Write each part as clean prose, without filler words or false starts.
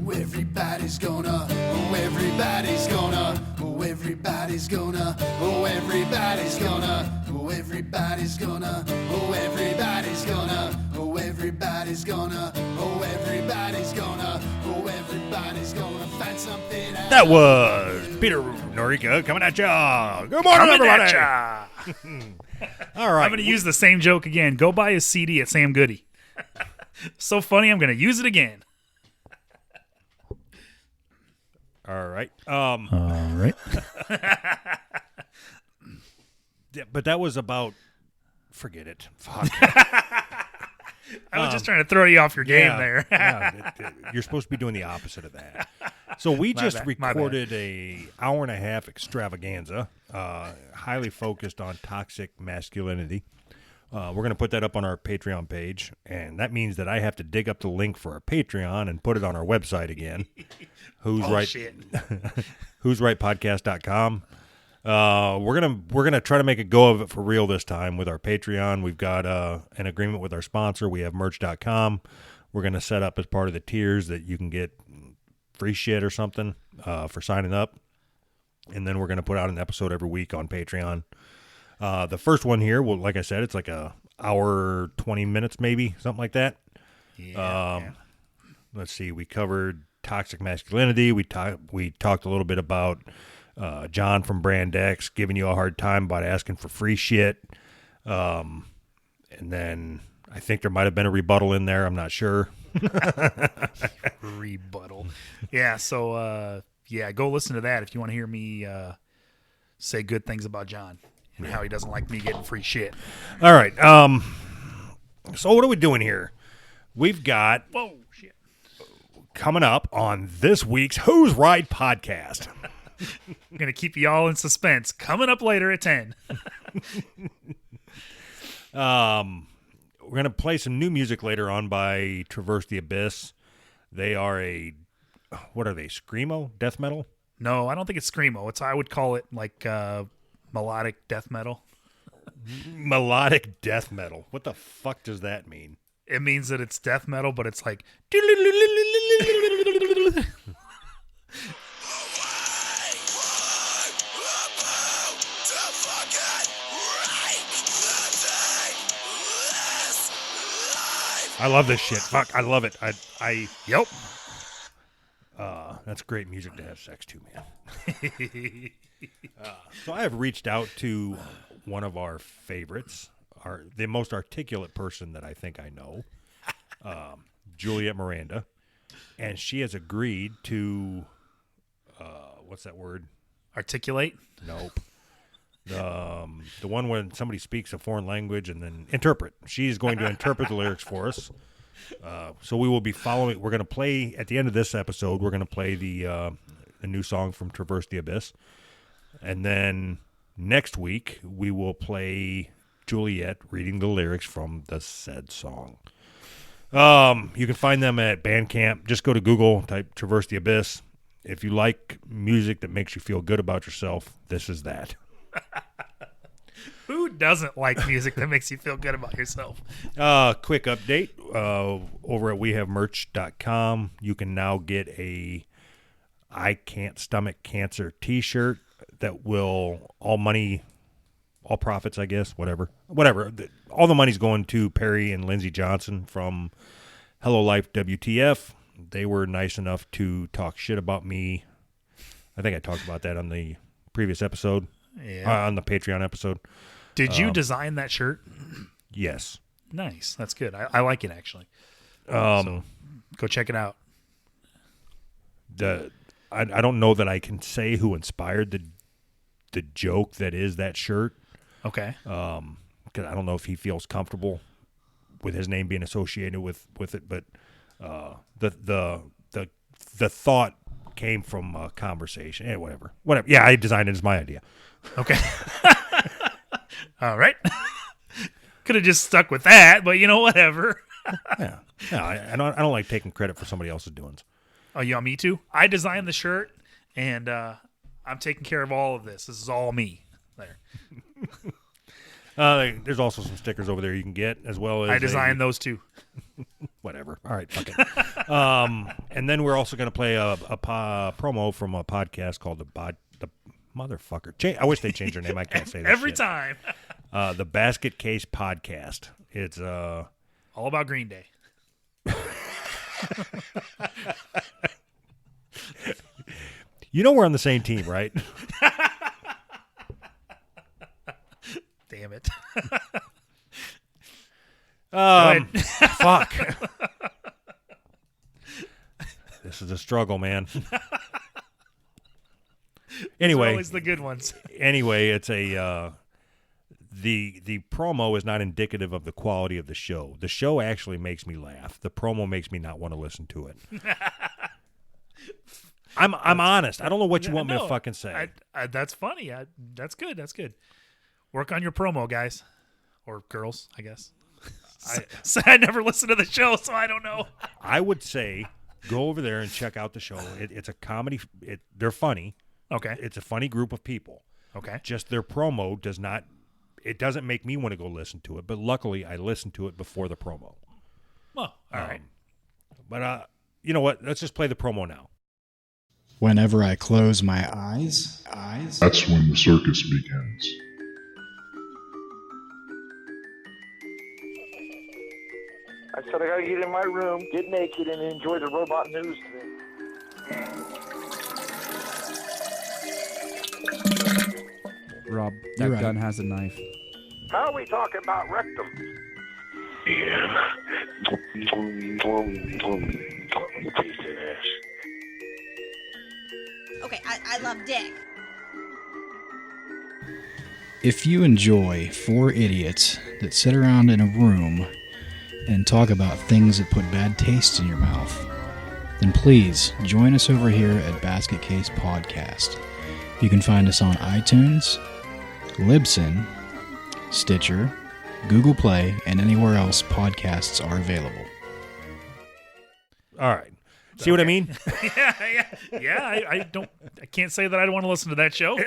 Oh, everybody's gonna. Oh, everybody's gonna. Oh, everybody's gonna. Oh, everybody's gonna. Oh, everybody's gonna. Oh, everybody's gonna. Oh, everybody's gonna. Oh, everybody's gonna. Oh, everybody's gonna find something out. That was Peter Norica coming at ya. Good morning, everybody. All right. I'm going to use the same joke again. Go buy a CD at Sam Goody. So funny, I'm going to use it again. All right. All right. Yeah, but that was about. Forget it. Fuck. I was just trying to throw you off your game there. You're supposed to be doing the opposite of that. So we just recorded a hour and a half extravaganza, highly focused on toxic masculinity. We're going to put that up on our Patreon page, and that means that I have to dig up the link for our Patreon and put it on our website again. who'srightpodcast.com. We're gonna try to make a go of it for real this time with our Patreon. We've got an agreement with our sponsor. We have merch.com. We're gonna set up as part of the tiers that you can get free shit or something for signing up, and then we're gonna put out an episode every week on Patreon. The first one here, well, like I said, it's like a hour 20 minutes maybe, something like that. Yeah. Let's see, we covered toxic masculinity. We talked a little bit about John from Brand X giving you a hard time about asking for free shit. And then I think there might have been a rebuttal in there. I'm not sure. Rebuttal. Yeah, so, go listen to that if you want to hear me say good things about John and how he doesn't like me getting free shit. All right. So what are we doing here? We've got... Whoa, shit. Coming up on this week's Who's Right podcast. I'm going to keep you all in suspense. Coming up later at 10. We're going to play some new music later on by Traverse the Abyss. They are what are they, screamo? Death metal? No, I don't think it's screamo. I would call it like melodic death metal. Melodic death metal. What the fuck does that mean? It means that it's death metal, but it's like... I love this shit. Fuck, I love it. Yep. That's great music to have sex to, man. So I have reached out to one of our favorites, the most articulate person that I think I know, Juliet Miranda, and she has agreed to, what's that word? Articulate? Nope. The one when somebody speaks a foreign language and then interpret. She's going to interpret the lyrics for us. So we will be following. We're going to play at the end of this episode. We're going to play the new song from Traverse the Abyss, and then next week we will play Juliet reading the lyrics from the said song. You can find them at Bandcamp. Just go to Google, type Traverse the Abyss. If you like music that makes you feel good about yourself, this is that. Who doesn't like music that makes you feel good about yourself? Quick update. Over at wehavemerch.com, you can now get a I Can't Stomach Cancer t-shirt that will, all profits, I guess, whatever. All the money's going to Perry and Lindsey Johnson from Hello Life WTF. They were nice enough to talk shit about me. I think I talked about that on the previous episode. Yeah. On the Patreon episode. Did you design that shirt? Yes. Nice. That's good. I like it, actually. So go check it out. I don't know that I can say who inspired the joke that is that shirt. Okay. Because I don't know if he feels comfortable with his name being associated with it, but the thought came from a conversation. Whatever. Yeah, I designed it. It's my idea. Okay. All right. Could have just stuck with that, but whatever. Yeah. No, I don't like taking credit for somebody else's doings. Oh, you want me to? I designed the shirt, and I'm taking care of all of this. This is all me. There. There's also some stickers over there you can get, as well as I designed those too. Whatever. All right, fuck it. And then we're also going to play a promo from a podcast called the motherfucker. I wish they changed their name. I can't say that every shit. time. The BasketCase podcast. It's all about Green Day. You know we're on the same team, right? Damn it. Fuck. This is a struggle, man. Anyway, always the good ones. Anyway, it's a the promo is not indicative of the quality of the show. The show actually makes me laugh. The promo makes me not want to listen to it. I'm honest. I don't know what you want me to fucking say. That's funny. That's good. That's good. Work on your promo, guys. Or girls, I guess. I never listened to the show, so I don't know. I would say go over there and check out the show. It's a comedy. They're funny. Okay. It's a funny group of people. Okay. Just their promo does not. It doesn't make me want to go listen to it. But luckily, I listened to it before the promo. Well, all right. But you know what? Let's just play the promo now. Whenever I close my eyes, that's when the circus begins. I said I gotta get in my room, get naked, and enjoy the robot news today. Rob, You're that right. gun has a knife. How are we talking about rectum? Yeah. Piece of ass. Okay, I love dick. If you enjoy four idiots that sit around in a room and talk about things that put bad taste in your mouth, then please join us over here at BasketCase Podcast. You can find us on iTunes, Libsyn, Stitcher, Google Play, and anywhere else podcasts are available. All right. See what I mean? Yeah. I can't say that I don't want to listen to that show.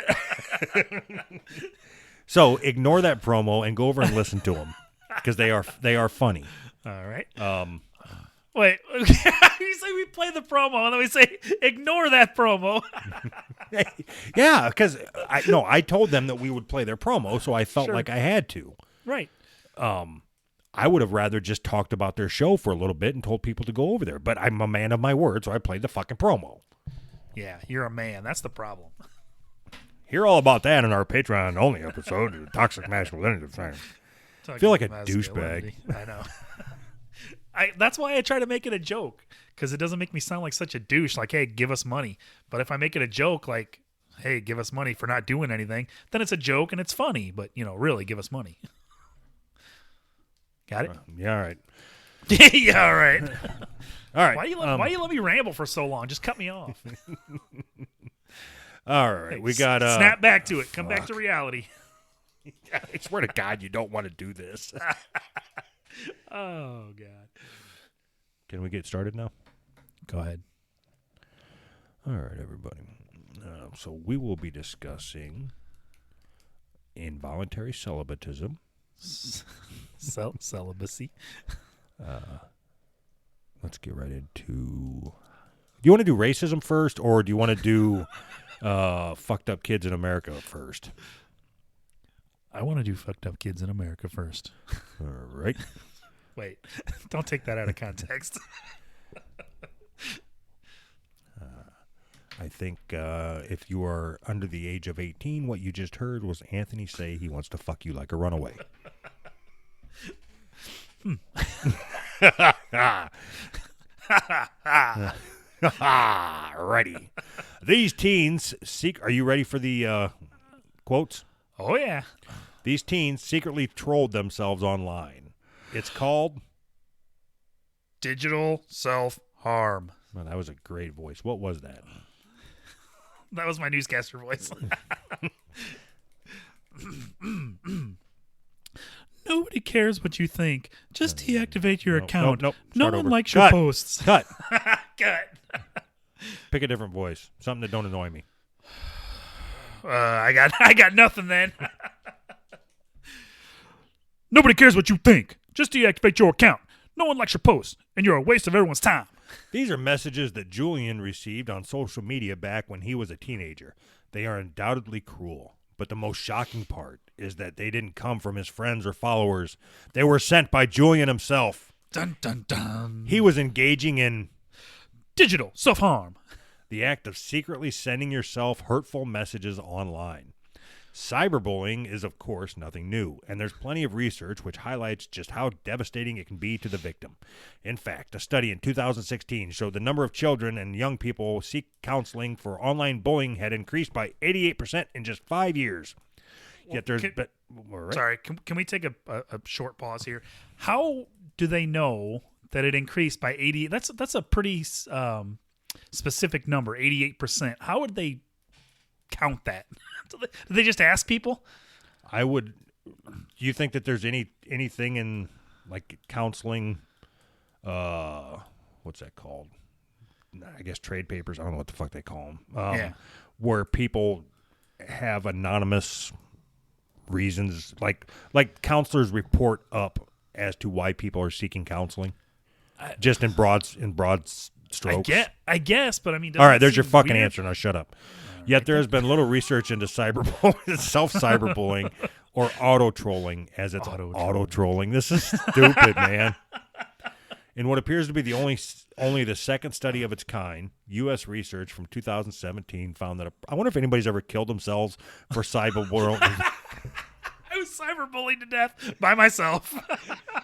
So ignore that promo and go over and listen to them because they are funny. All right. Wait. You say we play the promo and then we say ignore that promo. Yeah, because I told them that we would play their promo, so I felt like I had to. Right. I would have rather just talked about their show for a little bit and told people to go over there. But I'm a man of my word, so I played the fucking promo. Yeah, you're a man. That's the problem. Hear all about that in our Patreon only episode of Toxic Masculinity. I feel like a douchebag. I know. That's why I try to make it a joke, because it doesn't make me sound like such a douche. Like, hey, give us money. But if I make it a joke, like, hey, give us money for not doing anything, then it's a joke and it's funny. But, really, give us money. Got it? Yeah, all right. Yeah, all right. All right. Why you let me ramble for so long? Just cut me off. All right. Hey, we got snap back to it. Come back to reality. I swear to God, you don't want to do this. Oh, God. Can we get started now? Go ahead. All right, everybody. So we will be discussing involuntary celibatism. Celibacy. Let's get right into... Do you want to do racism first, or do you want to do fucked up kids in America first? I want to do fucked up kids in America first. All right. Wait, don't take that out of context. I think if you are under the age of 18, what you just heard was Anthony say he wants to fuck you like a runaway. Ready. These teens are you ready for the quotes? Oh, yeah. These teens secretly trolled themselves online. It's called Digital self-harm. Well, that was a great voice. What was that? That was my newscaster voice. Nobody cares what you think. Just deactivate your account. Nope. No Start one over. likes your Cut. posts. Cut. Cut. Pick a different voice. Something that don't annoy me. I got nothing then. Nobody cares what you think. Just deactivate your account. No one likes your posts, and you're a waste of everyone's time. These are messages that Julian received on social media back when he was a teenager. They are undoubtedly cruel, but the most shocking part is that they didn't come from his friends or followers. They were sent by Julian himself. Dun, dun, dun. He was engaging in Digital self-harm. the act of secretly sending yourself hurtful messages online. Cyberbullying is, of course, nothing new, and there's plenty of research which highlights just how devastating it can be to the victim. In fact, a study in 2016 showed the number of children and young people seek counseling for online bullying had increased by 88% in just 5 years. Yet there's... Sorry, can we take a short pause here? How do they know that it increased by 80? That's a pretty specific number, 88%. How would they count that? Do they just ask people? Do you think that there's anything in like counseling, what's that called? I guess trade papers. I don't know what the fuck they call them. Where people have anonymous reasons, like counselors report up as to why people are seeking counseling, just in broad strokes. I guess, but I mean, all right, there's your fucking weird? answer. Now shut up. Yet there has been little research into self-cyberbullying or auto-trolling, as it's auto-trolling. This is stupid, man. In what appears to be only the second study of its kind, U.S. research from 2017 found that I wonder if anybody's ever killed themselves for cyberbullying. I was cyberbullied to death by myself.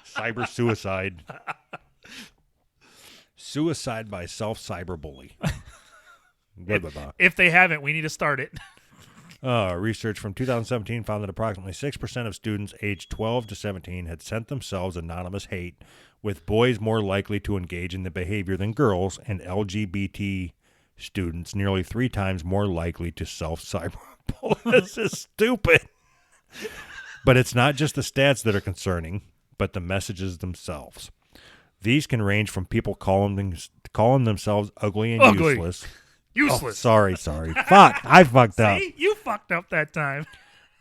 Cyber suicide. Suicide by self-cyberbully. If they haven't, we need to start it. Research from 2017 found that approximately 6% of students aged 12 to 17 had sent themselves anonymous hate, with boys more likely to engage in the behavior than girls, and LGBT students nearly 3 times more likely to self-cyberbully. This is stupid. But it's not just the stats that are concerning, but the messages themselves. These can range from people calling themselves ugly and useless. Useless. Oh, sorry. Fuck, I fucked up. See? You fucked up that time.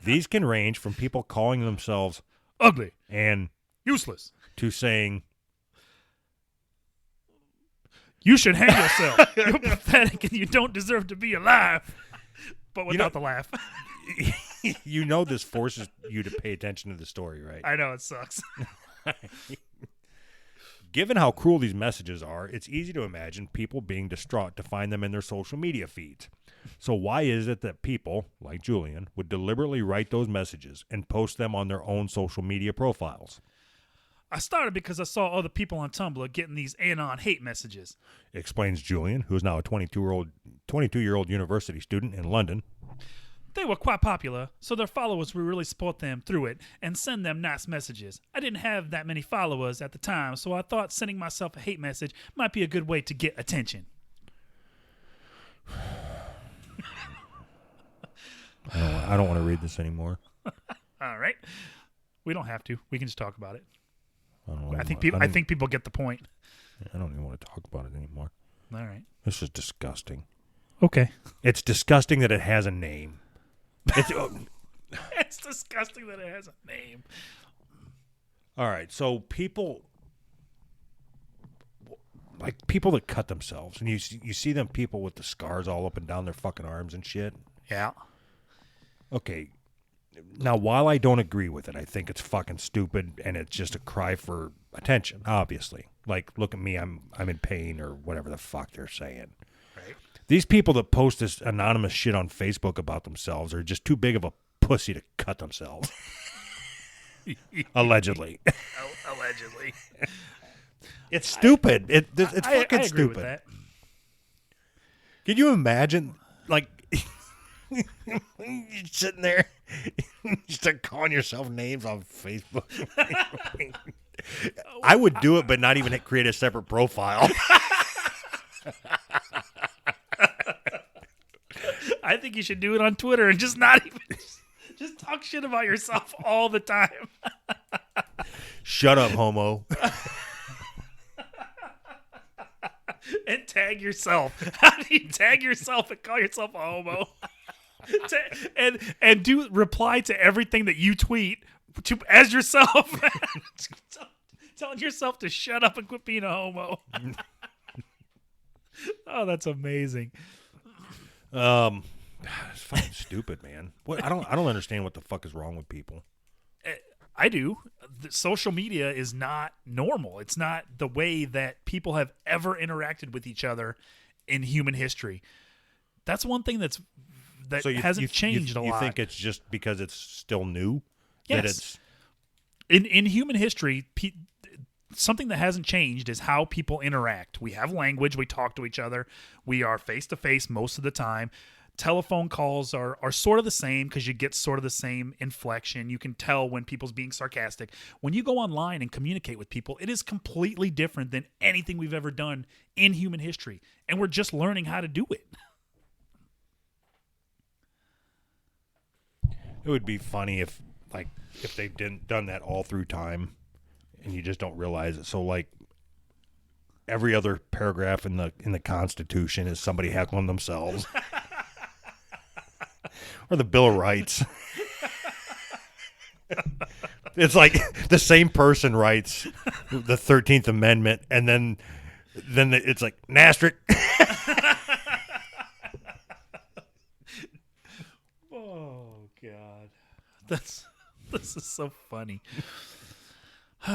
These can range from people calling themselves ugly and useless to saying, you should hang yourself. You're pathetic and you don't deserve to be alive. But without the laugh. You know this forces you to pay attention to the story, right? I know, it sucks. Given how cruel these messages are, it's easy to imagine people being distraught to find them in their social media feeds. So why is it that people, like Julian, would deliberately write those messages and post them on their own social media profiles? I started because I saw other people on Tumblr getting these anon hate messages. Explains Julian, who is now a 22-year-old university student in London. They were quite popular, so their followers would really support them through it and send them nice messages. I didn't have that many followers at the time, so I thought sending myself a hate message might be a good way to get attention. I don't want to read this anymore. All right. We don't have to. We can just talk about it. I think people get the point. I don't even want to talk about it anymore. All right. This is disgusting. Okay. It's disgusting that it has a name. It's disgusting that it has a name. All right, so people that cut themselves, and you see them people with the scars all up and down their fucking arms and shit. Yeah. Okay. Now, while I don't agree with it, I think it's fucking stupid, and it's just a cry for attention, obviously. Like, look at me, I'm in pain, or whatever the fuck they're saying. Right. These people that post this anonymous shit on Facebook about themselves are just too big of a pussy to cut themselves. Allegedly. Allegedly. It's stupid. It's fucking I agree stupid. with that. Can you imagine, like, you're sitting there, you start calling yourself names on Facebook? I would do it, but not even create a separate profile. I think you should do it on Twitter and just not even just talk shit about yourself all the time. Shut up, homo. And tag yourself. How do you tag yourself and call yourself a homo? and do reply to everything that you tweet as yourself. Telling yourself to shut up and quit being a homo. Oh, that's amazing. It's fucking stupid, man. What I don't understand what the fuck is wrong with people. I do. Social media is not normal. It's not the way that people have ever interacted with each other in human history. That's one thing that hasn't changed a lot. You think it's just because it's still new? Yes. That it's in human history, something that hasn't changed is how people interact. We have language. We talk to each other. We are face-to-face most of the time. Telephone calls are sort of the same because you get sort of the same inflection. You can tell when people's being sarcastic. When you go online and communicate with people, it is completely different than anything we've ever done in human history. And we're just learning how to do it. It would be funny if they didn't done that all through time, and you just don't realize it. So like every other paragraph in the Constitution is somebody heckling themselves, or the Bill of Rights. It's like the same person writes the 13th Amendment, and then it's like Nastric. Oh God, this is so funny. All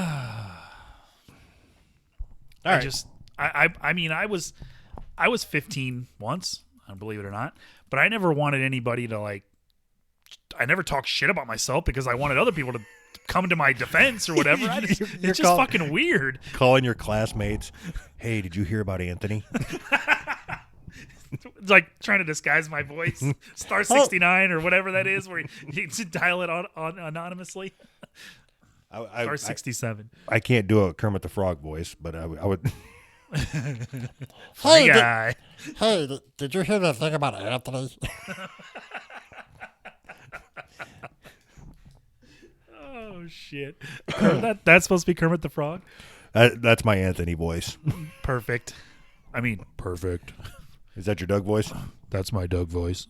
right. I mean, I was 15 once, believe it or not, but I never wanted anybody to I never talked shit about myself because I wanted other people to come to my defense or whatever. It's just fucking weird. Calling your classmates, hey, did you hear about Anthony? It's like trying to disguise my voice. Star 69 or whatever that is, where you dial it on anonymously. Star 67. I can't do a Kermit the Frog voice, but I would. Funny guy. Did you hear the thing about Anthony? Oh shit! That's supposed to be Kermit the Frog. That's my Anthony voice. Perfect. I mean, perfect. Is that your Doug voice? That's my Doug voice.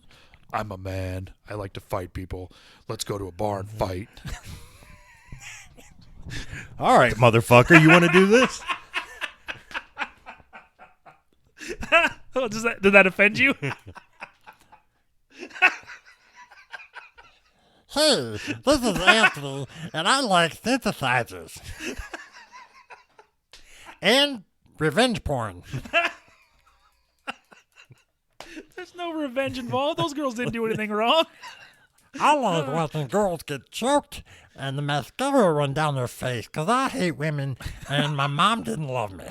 I'm a man. I like to fight people. Let's go to a bar and fight. All right, motherfucker. You want to do this? Oh, did that offend you? Hey, this is Anthony, and I like synthesizers. And revenge porn. There's no revenge involved. Those girls didn't do anything wrong. I like watching girls get choked and the mascara run down their face because I hate women and my mom didn't love me.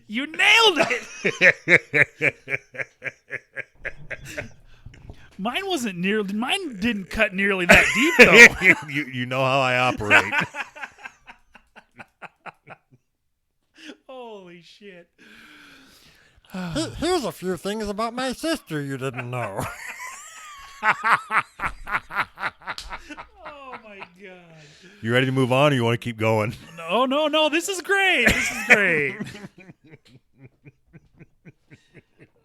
You nailed it. Mine didn't cut nearly that deep though. you know how I operate. Holy shit. Here's a few things about my sister you didn't know. Oh my god. You ready to move on, or you want to keep going? No. This is great.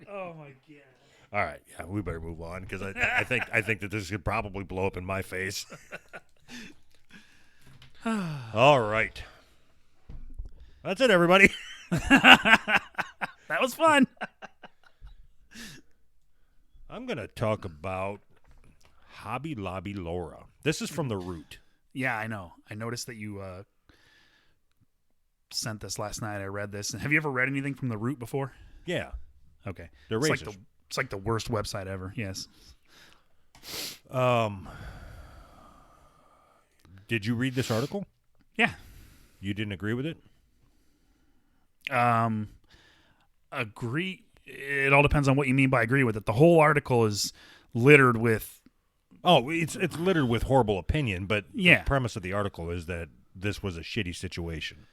Oh my god. All right, yeah, we better move on because I think that this could probably blow up in my face. All right, that's it, everybody. That was fun. I'm gonna talk about Hobby Lobby Laura. This is from The Root. Yeah, I know. I noticed that you sent this last night. I read this. Have you ever read anything from The Root before? Yeah, Okay. they're racist. It's like the worst website ever. Yes. Did you read this article? Yeah. You didn't agree with it? Agree. It all depends on what you mean by agree with it. The whole article is littered with. Oh, it's littered with horrible opinion, but Yeah. the premise of the article is that this was a shitty situation.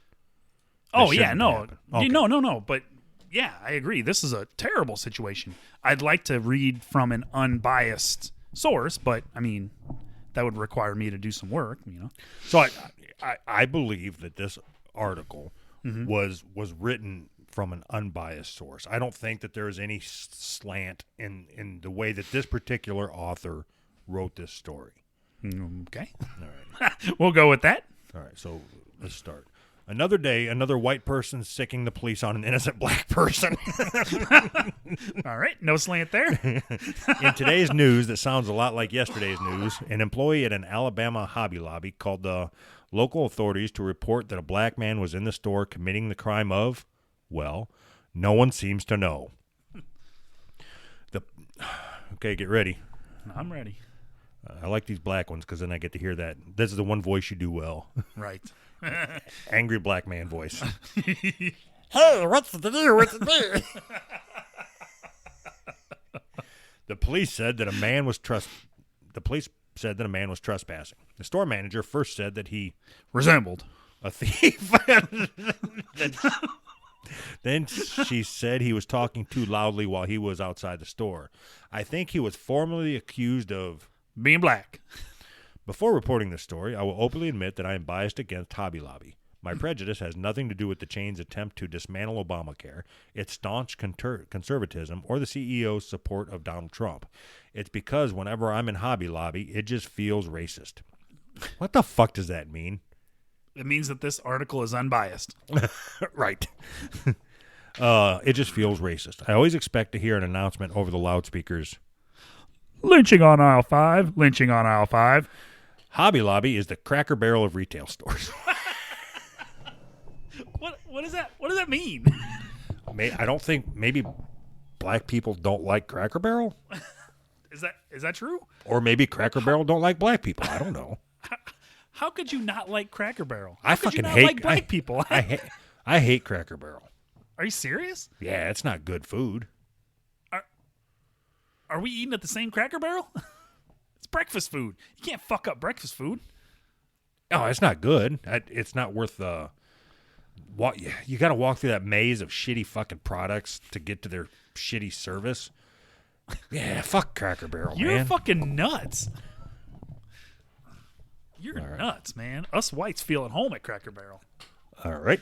Oh That yeah, shouldn't no, happen. Okay. no. But yeah, I agree. This is a terrible situation. I'd like to read from an unbiased source, but I mean, that would require me to do some work. So I believe that this article Mm-hmm. was written from an unbiased source. I don't think that there is any slant in the way that this particular author wrote this story. Okay. All right. We'll go with that. All right, so let's start. Another day, another white person sicking the police on an innocent black person. All right, no slant there. In today's news that sounds a lot like yesterday's news, an employee at an Alabama Hobby Lobby called the local authorities to report that a black man was in the store committing the crime of, well, no one seems to know. Okay, get ready. I'm ready. I like these black ones because then I get to hear that. This is the one voice you do well. Right. Angry black man voice. Hey, what's the deal with me? The police said that a man was trespassing. The store manager first said that he resembled a thief. Then she said he was talking too loudly while he was outside the store. I think he was formally accused of being black. Before reporting this story, I will openly admit that I am biased against Hobby Lobby. My prejudice has nothing to do with the chain's attempt to dismantle Obamacare, its staunch conservatism, or the CEO's support of Donald Trump. It's because whenever I'm in Hobby Lobby, it just feels racist. What the fuck does that mean? It means that this article is unbiased. Right. It just feels racist. I always expect to hear an announcement over the loudspeakers. Lynching on aisle 5. Lynching on aisle 5. Hobby Lobby is the Cracker Barrel of retail stores. What is that? What does that mean? I don't think maybe black people don't like Cracker Barrel. Is that true? Or maybe Cracker Barrel don't like black people. I don't know. How could you not like Cracker Barrel? I fucking hate like black people. I hate Cracker Barrel. Are you serious? Yeah, it's not good food. Are we eating at the same Cracker Barrel? It's breakfast food. You can't fuck up breakfast food. Oh, it's not good. It's not worth the. You got to walk through that maze of shitty fucking products to get to their shitty service. Yeah, fuck Cracker Barrel, You're man. fucking nuts. You're nuts, man. Us whites feel at home at Cracker Barrel. All right.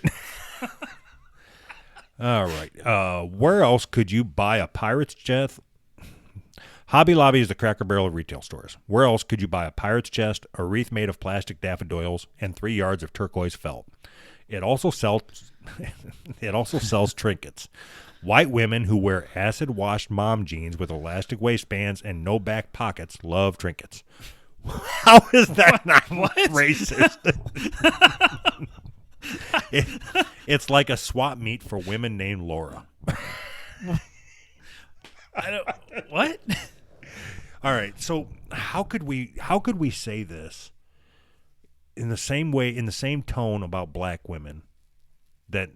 All right. Where else could you buy a pirate's chest? Hobby Lobby is the Cracker Barrel of retail stores. Where else could you buy a pirate's chest, a wreath made of plastic daffodils, and 3 yards of turquoise felt? It also sells trinkets. White women who wear acid-washed mom jeans with elastic waistbands and no back pockets love trinkets. How is that not racist? It's like a swap meet for women named Laura. What? All right, so how could we say this in the same way, in the same tone about black women that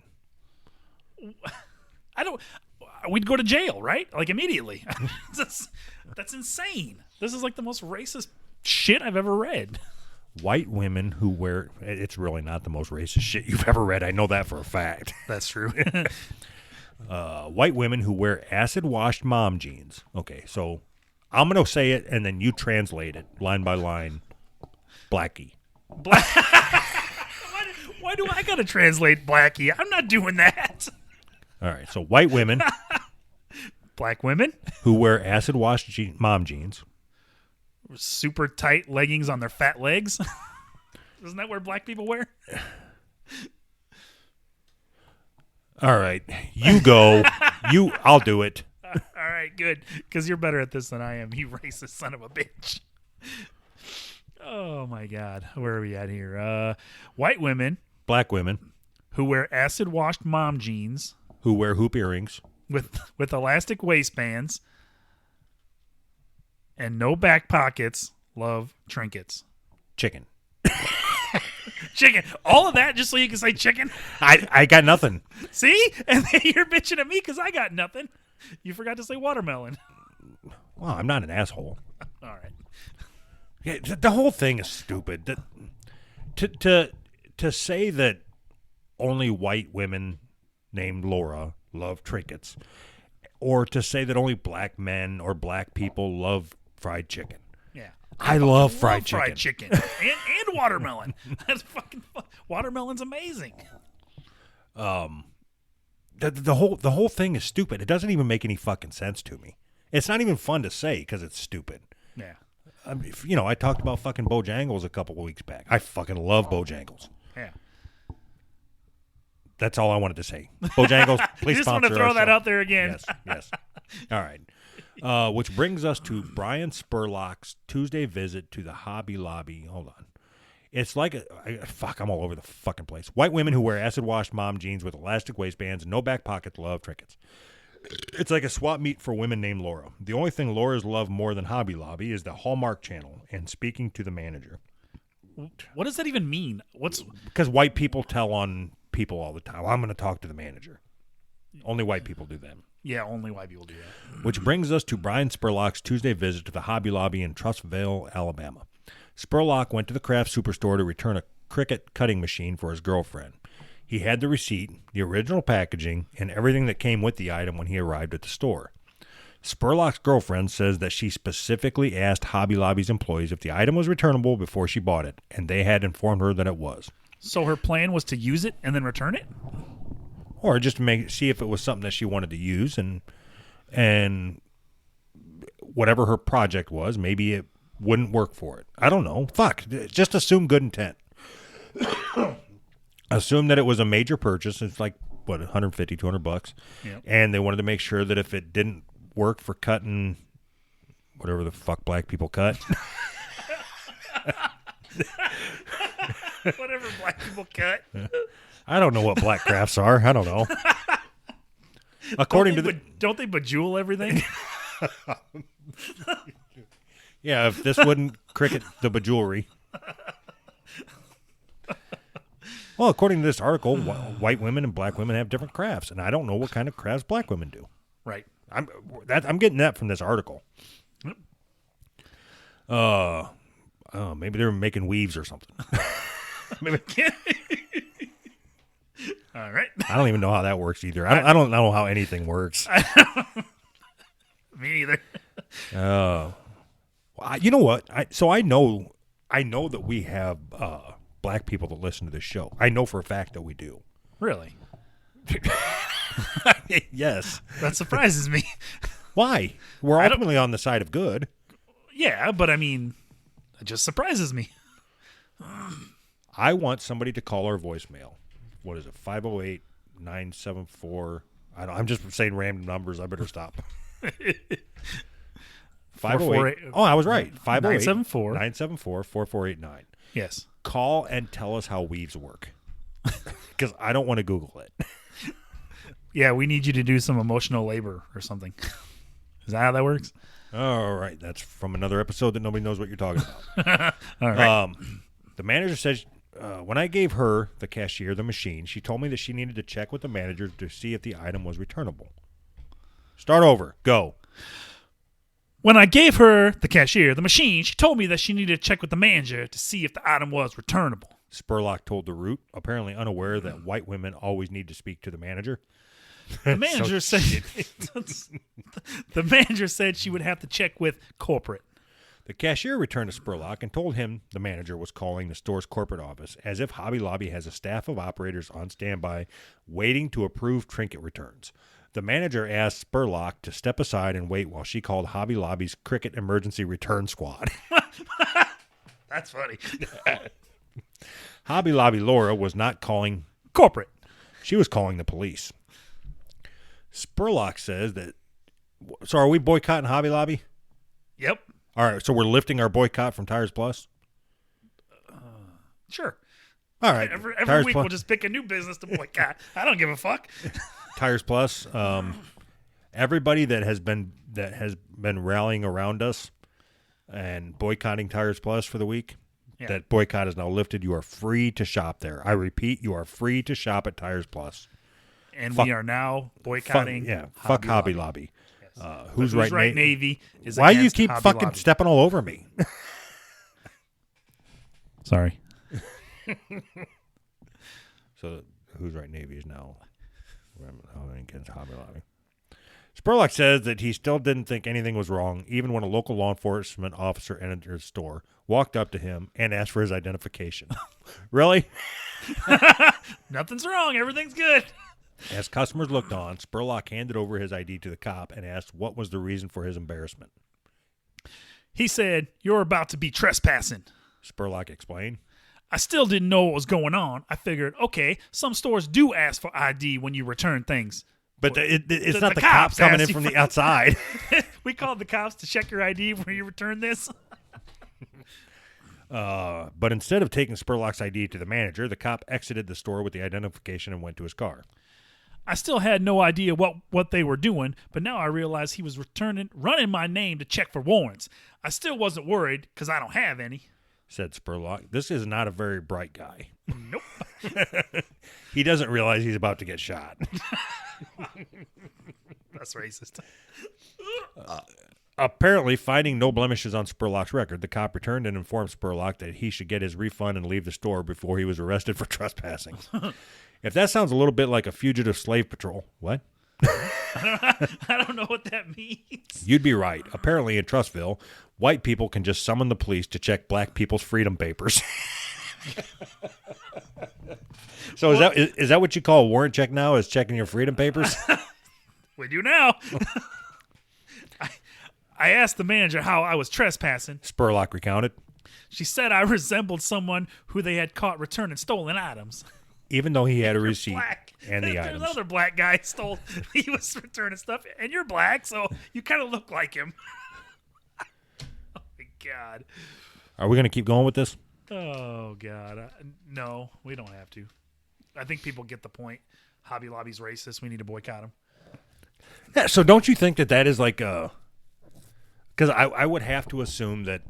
we'd go to jail, right? Like immediately. That's insane. This is like the most racist shit I've ever read. White women who wear, it's really not the most racist shit you've ever read. I know that for a fact. That's true. White women who wear acid-washed mom jeans. Okay, so I'm going to say it, and then you translate it line by line. Blackie. Why do I got to translate Blackie? I'm not doing that. All right, so white women. Black women. Who wear acid-washed mom jeans. Super tight leggings on their fat legs. Isn't that what black people wear? All right, you go. I'll do it. All right, good, because you're better at this than I am. You racist son of a bitch. Oh my God, where are we at here? White women, black women, who wear acid-washed mom jeans, who wear hoop earrings with elastic waistbands and no back pockets, love trinkets. Chicken. Chicken. All of that just so you can say chicken? I got nothing. See? And then you're bitching at me because I got nothing. You forgot to say watermelon. Well, I'm not an asshole. All right. Yeah, the whole thing is stupid. To say that only white women named Laura love trinkets, or to say that only black men or black people love fried chicken. Yeah. I love fried chicken. Fried chicken. and watermelon. That's fucking fun. Watermelon's amazing. The whole thing is stupid. It doesn't even make any fucking sense to me. It's not even fun to say because it's stupid. Yeah. I talked about fucking Bojangles a couple of weeks back. I fucking love Bojangles. Yeah. That's all I wanted to say. Bojangles, please You just want sponsor to throw our that show. out there again. Yes. All right. Which brings us to Brian Spurlock's Tuesday visit to the Hobby Lobby. Hold on. It's like I'm all over the fucking place. White women who wear acid-washed mom jeans with elastic waistbands and no back pockets love trinkets. It's like a swap meet for women named Laura. The only thing Laura's love more than Hobby Lobby is the Hallmark Channel and speaking to the manager. What does that even mean? Because white people tell on people all the time. I'm going to talk to the manager. Only white people do that. Yeah, only white people do that. Which brings us to Brian Spurlock's Tuesday visit to the Hobby Lobby in Trussville, Alabama. Spurlock went to the craft superstore to return a Cricut cutting machine for his girlfriend. He had the receipt, the original packaging, and everything that came with the item when he arrived at the store. Spurlock's girlfriend says that she specifically asked Hobby Lobby's employees if the item was returnable before she bought it, and they had informed her that it was. So her plan was to use it and then return it? Or just to see if it was something that she wanted to use, and whatever her project was, maybe it wouldn't work for it. I don't know. Fuck. Just assume good intent. Assume that it was a major purchase. It's like, what, $150, $200? Yep. And they wanted to make sure that if it didn't work for cutting whatever the fuck black people cut. Whatever black people cut. I don't know what black crafts are. I don't know. According to Don't they bejewel everything? Yeah, if this wouldn't Cricut the bejewelry. Well, according to this article, white women and black women have different crafts, and I don't know what kind of crafts black women do. Right. I'm getting that from this article. Maybe they're making weaves or something. All right. I don't even know how that works either. I don't know how anything works. Me neither. You know what? I know that we have black people that listen to this show. I know for a fact that we do. Really? Yes. That surprises me. Why? We're ultimately on the side of good. Yeah, but I mean, it just surprises me. I want somebody to call our voicemail. What is it? 508-974. I'm just saying random numbers. I better stop. 508. Oh, I was right. 508-974-4489. Yes. Call and tell us how weaves work. Because I don't want to Google it. Yeah, we need you to do some emotional labor or something. Is that how that works? All right. That's from another episode that nobody knows what you're talking about. All right. The manager says, when I gave her, the cashier, the machine, she told me that she needed to check with the manager to see if the item was returnable. Start over. Go. When I gave her, the cashier, the machine, she told me that she needed to check with the manager to see if the item was returnable. Spurlock told the Root, apparently unaware that white women always need to speak to the manager. The manager said the manager said she would have to check with corporate. The cashier returned to Spurlock and told him the manager was calling the store's corporate office, as if Hobby Lobby has a staff of operators on standby waiting to approve trinket returns. The manager asked Spurlock to step aside and wait while she called Hobby Lobby's Cricut Emergency Return Squad. That's funny. Hobby Lobby Laura was not calling Corporate. She was calling the police. Spurlock says that... So are we boycotting Hobby Lobby? Yep. All right, so we're lifting our boycott from Tires Plus? Sure. All right. Every Tires week Plus. we'll just pick a new business to boycott. I don't give a fuck. Tires Plus. Everybody that has been rallying around us and boycotting Tires Plus for the week, that boycott is now lifted. You are free to shop there. I repeat, you are free to shop at Tires Plus. And we are now boycotting. Fuck Hobby Lobby. Yes. Who's right, Navy is Why do you against keep Hobby fucking Lobby. stepping all over me? Sorry. So Who's Right Navy is now against Hobby Lobby. Spurlock says that he still didn't think anything was wrong, even when a local law enforcement officer entered his store, walked up to him, and asked for his identification. Really? Nothing's wrong. Everything's good. As customers looked on, Spurlock handed over his ID to the cop and asked what was the reason for his embarrassment. He said, "You're about to be trespassing." Spurlock explained. I still didn't know what was going on. I figured, okay, some stores do ask for ID when you return things. But it's not the the cops coming in asked you from for- the outside. We called the cops to check your ID when you return this. But instead of taking Spurlock's ID to the manager, the cop exited the store with the identification and went to his car. I still had no idea what they were doing, but now I realized he was running my name to check for warrants. I still wasn't worried because I don't have any. Said Spurlock. This is not a very bright guy. Nope. He doesn't realize he's about to get shot. That's racist. Apparently, finding no blemishes on Spurlock's record, the cop returned and informed Spurlock that he should get his refund and leave the store before he was arrested for trespassing. If that sounds a little bit like a fugitive slave patrol, what? I don't know what that means. You'd be right. Apparently, in Trustville, white people can just summon the police to check black people's freedom papers. So is that what you call a warrant check now, is checking your freedom papers? We do now. I asked the manager how I was trespassing. Spurlock recounted. She said I resembled someone who they had caught returning stolen items. Even though he had a receipt Black. and the There's items. another black guy he was returning stuff, and you're black, so you kind of look like him. Oh, my God. Are we going to keep going with this? Oh, God. No, we don't have to. I think people get the point. Hobby Lobby's racist. We need to boycott him. Yeah, so don't you think that is like a... Because I would have to assume that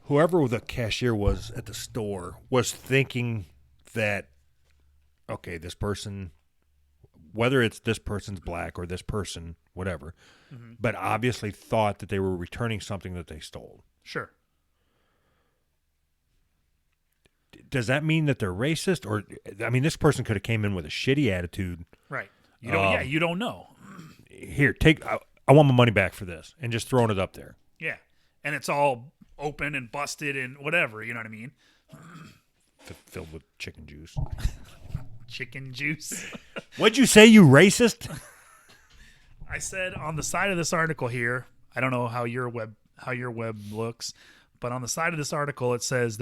whoever the cashier was at the store was thinking that, okay, this person, whether it's this person's black or this person, whatever, but obviously thought that they were returning something that they stole. Sure. Does that mean that they're racist? Or, I mean, this person could have came in with a shitty attitude. Right. You don't. You don't know. Here, I want my money back for this, and just throwing it up there. Yeah, and it's all open and busted and whatever. You know what I mean? Filled with chicken juice. Chicken juice. What'd you say, you racist? I said on the side of this article here. I don't know how your web looks, but on the side of this article it says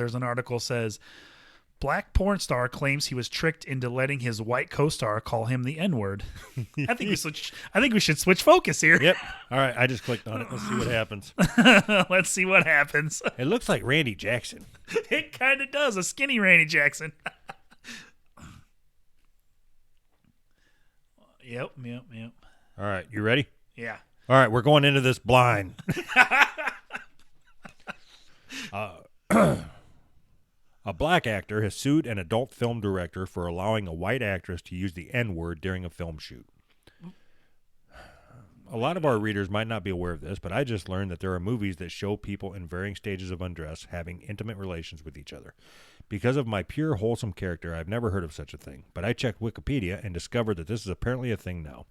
black porn star claims he was tricked into letting his white co-star call him the N-word. I think we should switch focus here. Yep. All right, I just clicked on it. Let's see what happens. Let's see what happens. It looks like Randy Jackson. It kind of does. A skinny Randy Jackson. Yep. All right, you ready? Yeah. All right, we're going into this blind. A black actor has sued an adult film director for allowing a white actress to use the N-word during a film shoot. A lot of our readers might not be aware of this, but I just learned that there are movies that show people in varying stages of undress having intimate relations with each other. Because of my pure, wholesome character, I've never heard of such a thing, but I checked Wikipedia and discovered that this is apparently a thing now.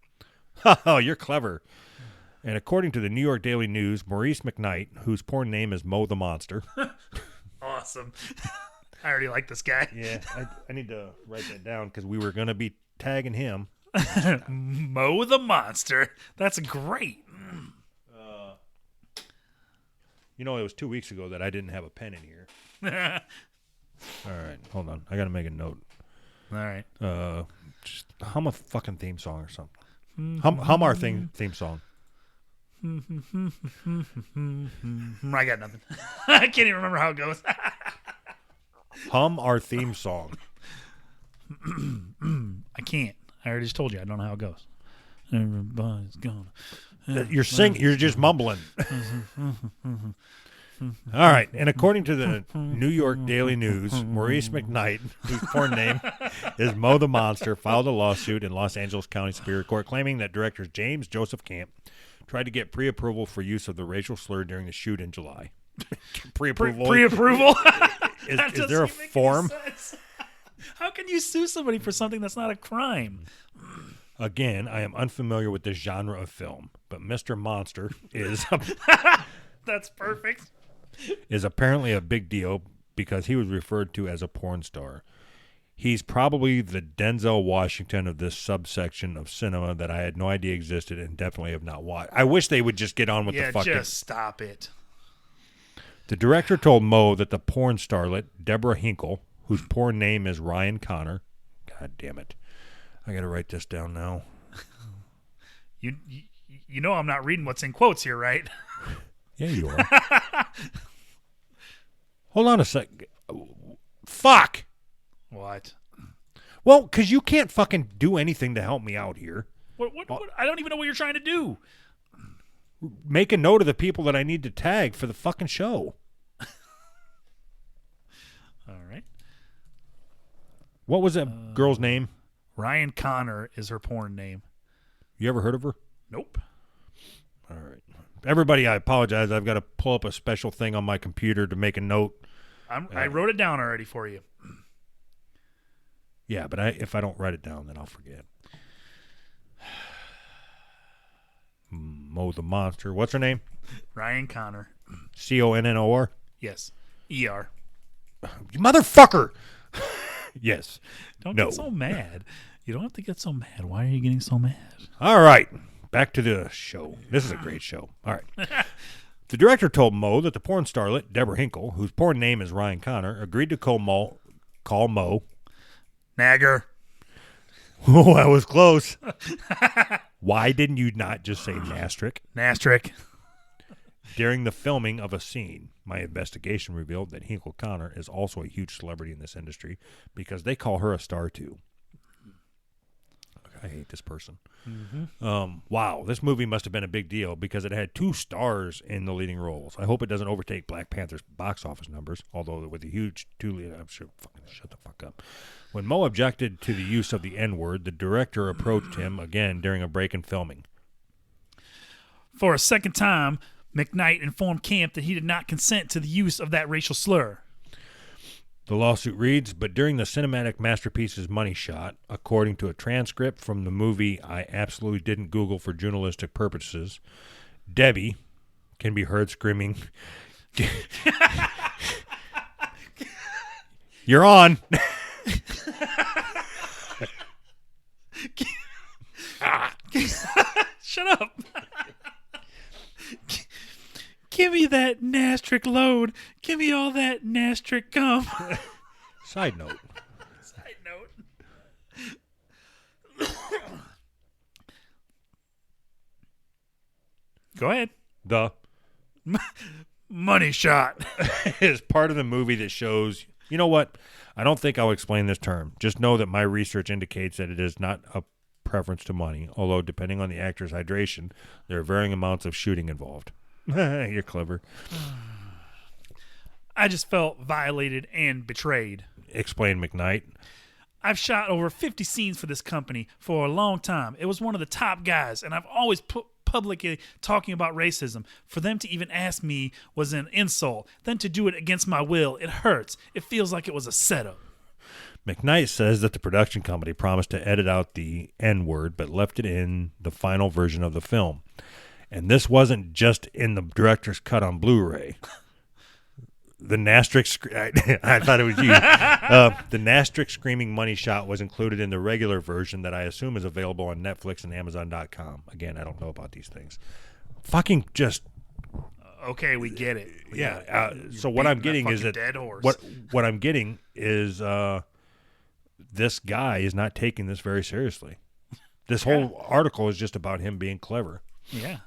Oh, you're clever. And according to the New York Daily News, Maurice McKnight, whose porn name is Mo the Monster. Awesome. I already like this guy. Yeah, I need to write that down because we were going to be tagging him. Mo the Monster. That's great. You know, it was 2 weeks ago that I didn't have a pen in here. All right, hold on. I got to make a note. All right. Just hum a fucking theme song or something. Hum our theme song. I got nothing. I can't even remember how it goes. Hum our theme song. I can't. I already just told you. I don't know how it goes. Everybody's gonna. You're singing. You're just mumbling. All right. And according to the New York Daily News, Maurice McKnight, whose porn name is Mo the Monster, filed a lawsuit in Los Angeles County Superior Court claiming that director James Joseph Camp tried to get pre-approval for use of the racial slur during the shoot in July. Pre-approval? Pre-approval? Is there a form? How can you sue somebody for something that's not a crime? Again, I am unfamiliar with this genre of film, but Mr. Monster is That's perfect. is apparently a big deal because he was referred to as a porn star. He's probably the Denzel Washington of this subsection of cinema that I had no idea existed and definitely have not watched. I wish they would just get on with the fucking... just stop it. The director told Mo that the porn starlet, Deborah Hinkle, whose porn name is Ryan Connor. God damn it. I got to write this down now. You know I'm not reading what's in quotes here, right? Yeah, you are. Hold on a sec. Fuck. What? Well, because you can't fucking do anything to help me out here. What? I don't even know what you're trying to do. Make a note of the people that I need to tag for the fucking show. All right. What was that girl's name? Ryan Connor is her porn name. You ever heard of her? Nope. All right. Everybody, I apologize. I've got to pull up a special thing on my computer to make a note. I wrote it down already for you. Yeah, but if I don't write it down, then I'll forget. Mo the Monster. What's her name? Ryan Connor. Connor? Yes. ER. You motherfucker! Yes. Don't get so mad. You don't have to get so mad. Why are you getting so mad? All right. Back to the show. This is a great show. All right. The director told Mo that the porn starlet, Deborah Hinkle, whose porn name is Ryan Connor, agreed to call Mo. Nagger. Oh, I was close. Why didn't you not just say Nastrick? Nastrick. During the filming of a scene, my investigation revealed that Hinkle Connor is also a huge celebrity in this industry because they call her a star too. I hate this person. Mm-hmm. Wow, this movie must have been a big deal because it had 2 stars in the leading roles. I hope it doesn't overtake Black Panther's box office numbers, although with a huge 2 lead, I'm sure. Fucking shut the fuck up. When Mo objected to the use of the N-word, the director approached him again during a break in filming. For a second time, McKnight informed Camp that he did not consent to the use of that racial slur. The lawsuit reads, but during the cinematic masterpiece's money shot, according to a transcript from the movie I absolutely didn't Google for journalistic purposes, Debbie can be heard screaming, "You're on!" Shut up. Give me that Nastrick load. Give me all that Nastrick gum. Side note. Go ahead. The money shot is part of the movie that shows, you know what? I don't think I'll explain this term. Just know that my research indicates that it is not a preference to money, although depending on the actor's hydration, there are varying amounts of shooting involved. You're clever. I just felt violated and betrayed. Explained McKnight. I've shot over 50 scenes for this company for a long time. It was one of the top guys, and I've always publicly talking about racism. For them to even ask me was an insult. Then to do it against my will, it hurts. It feels like it was a setup. McKnight says that the production company promised to edit out the N-word, but left it in the final version of the film. And this wasn't just in the director's cut on Blu-ray. The Nastrick, I thought it was you. The Nastrick screaming money shot was included in the regular version that I assume is available on Netflix and Amazon.com. Again, I don't know about these things. Fucking just. Okay, we get it. So what I'm getting is that dead horse. What I'm getting is this guy is not taking this very seriously. This whole article is just about him being clever. Yeah.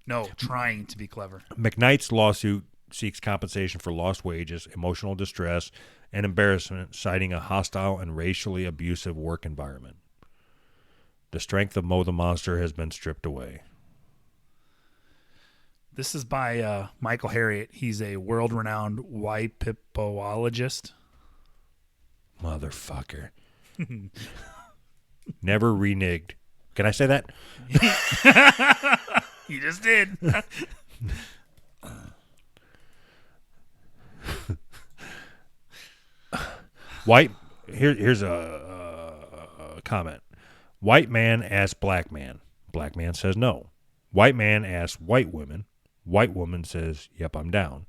No, trying to be clever. McKnight's lawsuit seeks compensation for lost wages, emotional distress, and embarrassment, citing a hostile and racially abusive work environment. The strength of Mo the Monster has been stripped away. This is by Michael Harriot. He's a world-renowned Waipipoologist. Motherfucker. Never reneged. Can I say that? You just did. Here's a comment. White man asks black man. Black man says no. White man asks white woman. White woman says, yep, I'm down.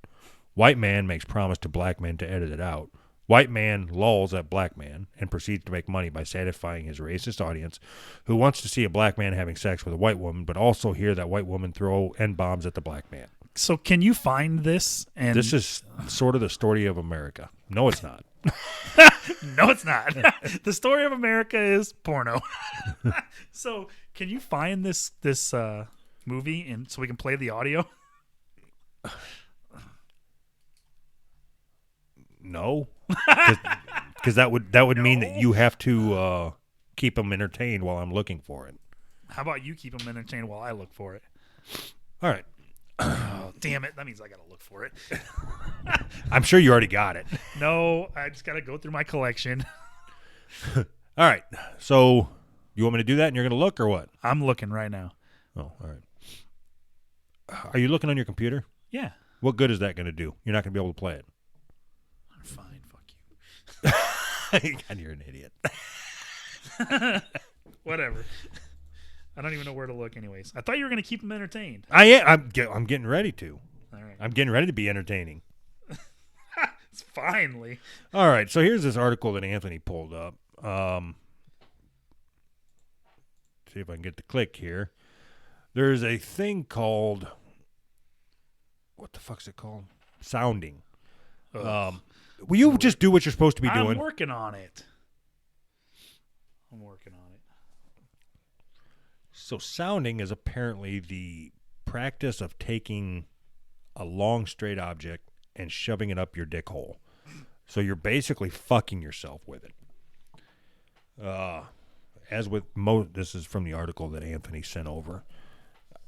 White man makes promise to black man to edit it out. White man lulls at black man and proceeds to make money by satisfying his racist audience who wants to see a black man having sex with a white woman, but also hear that white woman throw N-bombs at the black man. So can you find this? And This is sort of the story of America. No, it's not. no, it's not. The story of America is porno. So can you find this movie and so we can play the audio? No, because that would mean that you have to keep them entertained while I'm looking for it. How about you keep them entertained while I look for it? All right. Oh, damn it. That means I got to look for it. I'm sure you already got it. No, I just got to go through my collection. All right. So you want me to do that and you're going to look or what? I'm looking right now. Oh, all right. Are you looking on your computer? Yeah. What good is that going to do? You're not going to be able to play it. Fine. Fuck you. God, you're an idiot. Whatever. I don't even know where to look anyways. I thought you were going to keep them entertained. I am. I'm getting ready to. All right. I'm getting ready to be entertaining. Finally. All right. So here's this article that Anthony pulled up. See if I can get the click here. There's a thing called, what the fuck's it called? Sounding. Will you just do what you're supposed to be doing? I'm working on it. So sounding is apparently the practice of taking a long straight object and shoving it up your dick hole. So you're basically fucking yourself with it. As with most, this is from the article that Anthony sent over.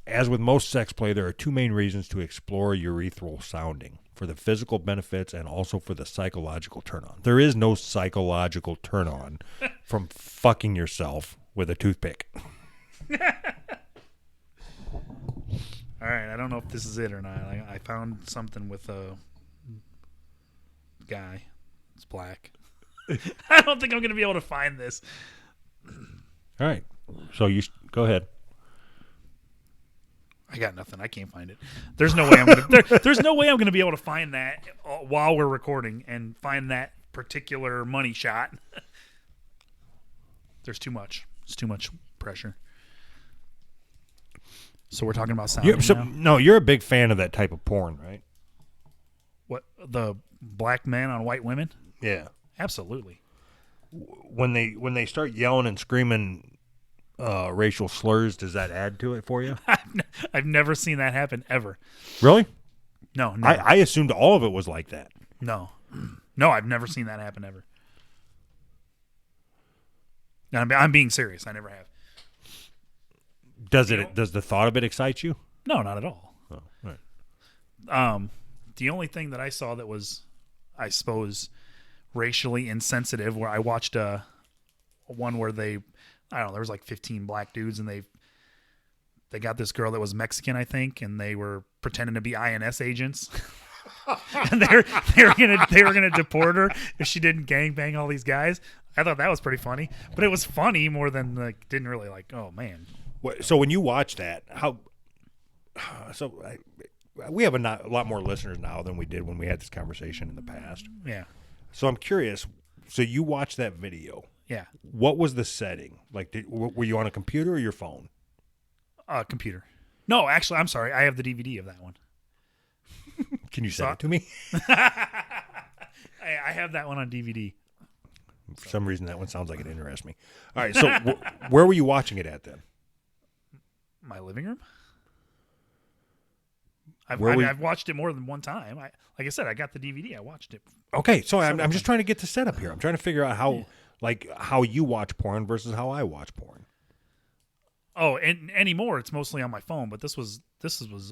As with most sex play, there are two main reasons to explore urethral sounding: for the physical benefits and also for the psychological turn-on. There is no psychological turn-on from fucking yourself with a toothpick. All right. I don't know if this is it or not. I found something with a guy. It's black. I don't think I'm going to be able to find this. All right. So you go ahead. I got nothing. I can't find it. There's no way I'm going to. There's no way I'm going to be able to find that while we're recording and find that particular money shot. There's too much. It's too much pressure. So we're talking about sounding now? No, you're a big fan of that type of porn, right? What, the black men on white women? Yeah. Absolutely. When they start yelling and screaming racial slurs, does that add to it for you? I've never seen that happen ever. Really? No, never. I assumed all of it was like that. No, I've never seen that happen ever. No, I'm being serious. I never have. Does the thought of it excite you? No, not at all. Oh, all right. The only thing that I saw that was, I suppose, racially insensitive, where I watched one where I don't know, there was like 15 black dudes, and they got this girl that was Mexican, I think, and they were pretending to be INS agents. And they were gonna deport her if she didn't gangbang all these guys. I thought that was pretty funny, but it was funny more than like, didn't really like, oh man. So when you watch that, we have a lot more listeners now than we did when we had this conversation in the past. Yeah. So I'm curious. So you watched that video. Yeah. What was the setting? Like, were you on a computer or your phone? Computer. No, actually, I'm sorry. I have the DVD of that one. Can you send it to me? I have that one on DVD. For some reason, that one sounds like it interests me. All right. So where were you watching it at then? My living room. I've watched it more than one time. Like I said, I got the DVD. I watched it. Okay, so I'm just trying to get the setup here. I'm trying to figure out how you watch porn versus how I watch porn. Oh, and anymore it's mostly on my phone. But this was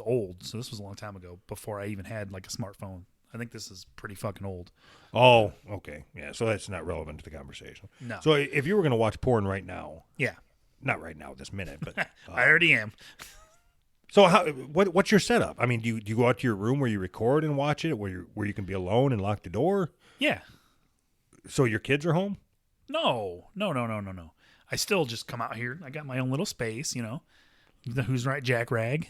old, so this was a long time ago before I even had like a smartphone. I think this is pretty fucking old. Oh, okay, yeah. So that's not relevant to the conversation. No. So if you were going to watch porn right now, yeah, not right now, this minute, but I already am. So what's your setup? I mean, do you go out to your room where you record and watch it, where you can be alone and lock the door? Yeah. So your kids are home? No. I still just come out here. I got my own little space, you know. The Who's Right Jack Rag.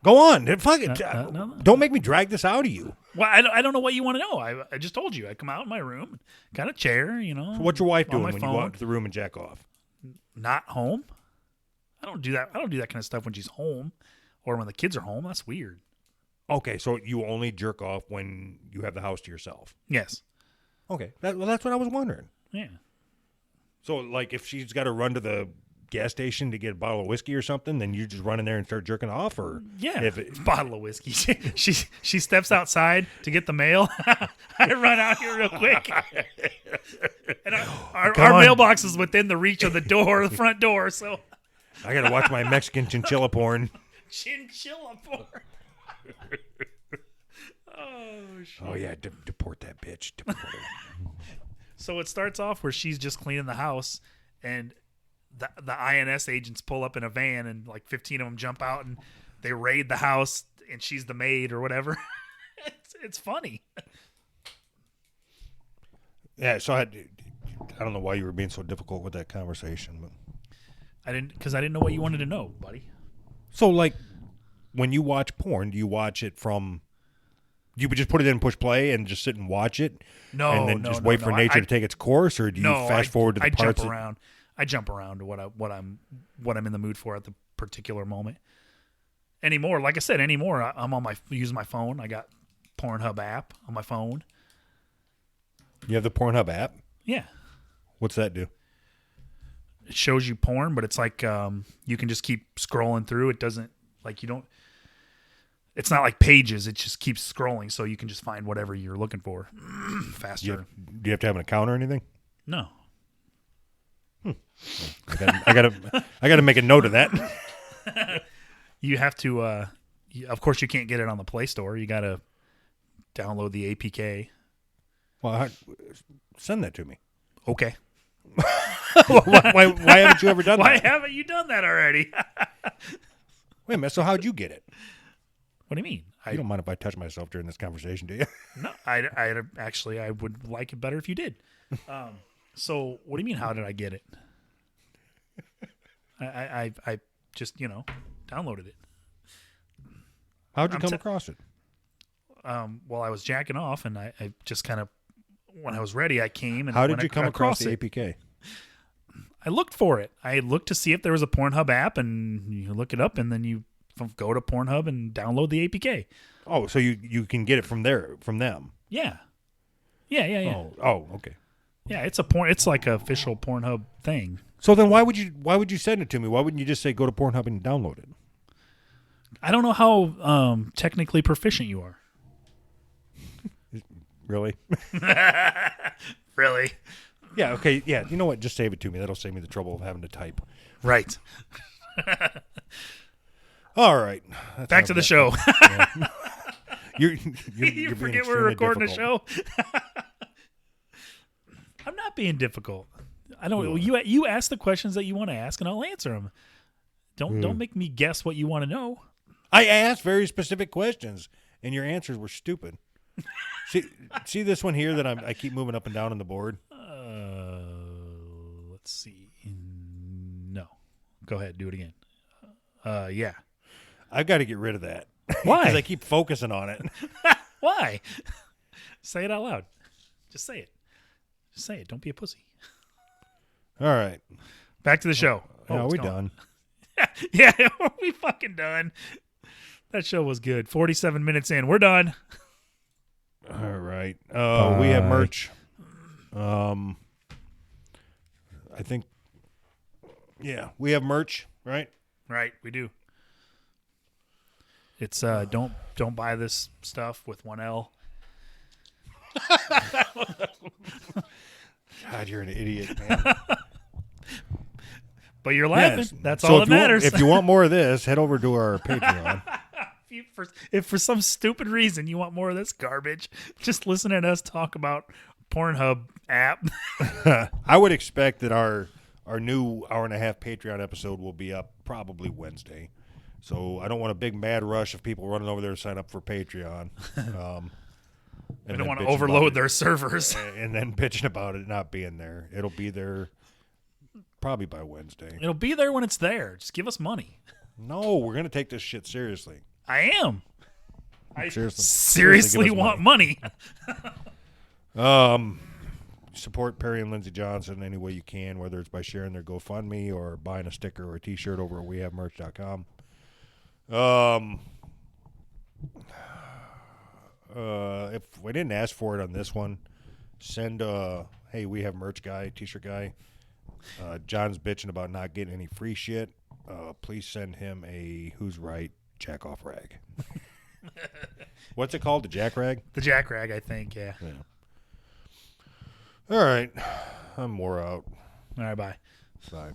Go on. Fuck it. No. Don't make me drag this out of you. Well, I don't know what you want to know. I just told you. I come out in my room, got a chair, you know. So what's your wife on doing my when phone. you go out to the room and jack off? Not home. I don't do that. I don't do that kind of stuff when she's home or when the kids are home. That's weird. Okay, so you only jerk off when you have the house to yourself. Yes. Okay, that's what I was wondering. Yeah. So, like, if she's got to run to the gas station to get a bottle of whiskey or something, then you just run in there and start jerking off, or Yeah, if it, bottle of whiskey. She steps outside to get the mail. I run out here real quick, and our mailbox is within the reach of the door, the front door. So I got to watch my Mexican chinchilla porn. Chinchilla porn. Oh shit! Oh yeah, deport that bitch. Deport her. So it starts off where she's just cleaning the house, and the INS agents pull up in a van, and like 15 of them jump out, and they raid the house, and she's the maid or whatever. It's funny. Yeah, so I don't know why you were being so difficult with that conversation, but I didn't know what you wanted to know, buddy. so like when you watch porn, do you watch it from? You would just put it in, push play, and just sit and watch it, No, and then just wait for nature to take its course, or do you fast forward to the parts? I jump around to what I'm in the mood for at the particular moment. Anymore, like I said, I'm on using my phone. I got Pornhub app on my phone. You have the Pornhub app. Yeah, What's that do? it shows you porn, but it's like you can just keep scrolling through. It doesn't like you don't. It's not like pages. It just keeps scrolling, so you can just find whatever you're looking for faster. Do you have to have an account or anything? No. I gotta make a note of that. You have to. Of course, you can't get it on the Play Store. You got to download the APK. Well, send that to me. Okay. why haven't you ever done Why that? haven't you done that already? Wait a minute. So how'd you get it? What do you mean? You don't mind if I touch myself during this conversation, do you? No, I would like it better if you did. So what do you mean? How did I get it? I just downloaded it. How'd you come across it? Well, I was jacking off, and I just kind of when I was ready, I came. And how did you come across the it. APK? I looked for it. I looked to see if there was a Pornhub app, and you look it up, and then you go to Pornhub and download the APK. Oh, so you can get it from them? Yeah. Oh, okay. Yeah, it's like an official Pornhub thing. So then why would you send it to me? Why wouldn't you just say go to Pornhub and download it? I don't know how technically proficient you are. Really? Really? Yeah, okay. Yeah, you know what? Just save it to me. That'll save me the trouble of having to type. Right. All right. Back to the show. Yeah. You're you being forget we're recording difficult. a show? I'm not being difficult. I don't. You ask the questions that you want to ask, and I'll answer them. Don't make me guess what you want to know. I asked very specific questions, and your answers were stupid. see this one here that I keep moving up and down on the board? Let's see. No. Go ahead. Do it again. Yeah. I've got to get rid of that. Why? Because I keep focusing on it. Why? Say it out loud. Just say it. Just say it. Don't be a pussy. All right. Back to the show. Are we done? Yeah, we fucking done. That show was good. 47 minutes in. We're done. All right. We have merch. I think. Yeah, we have merch, right? Right, we do. It's don't buy this stuff with one L. God, you're an idiot, man. But you're laughing. Yes. That's So all that matters. If you want more of this, head over to our Patreon. If for some stupid reason you want more of this garbage, just listen to us talk about Pornhub app. I would expect that our new hour-and-a-half Patreon episode will be up probably Wednesday. So I don't want a big mad rush of people running over there to sign up for Patreon. I don't want to overload their servers. And then bitching about it not being there. It'll be there probably by Wednesday. It'll be there when it's there. Just give us money. No, we're going to take this shit seriously. I am. I Seriously seriously give us want money. support Perry and Lindsey Johnson any way you can, whether it's by sharing their GoFundMe or buying a sticker or a T-shirt over at wehavemerch.com. If we didn't ask for it on this one, send hey, we have merch guy, T-shirt guy. John's bitching about not getting any free shit. Please send him a Who's Right jack off rag. What's it called? The jack rag? The jack rag, I think. Yeah. All right, I'm wore out. All right. Bye. Bye.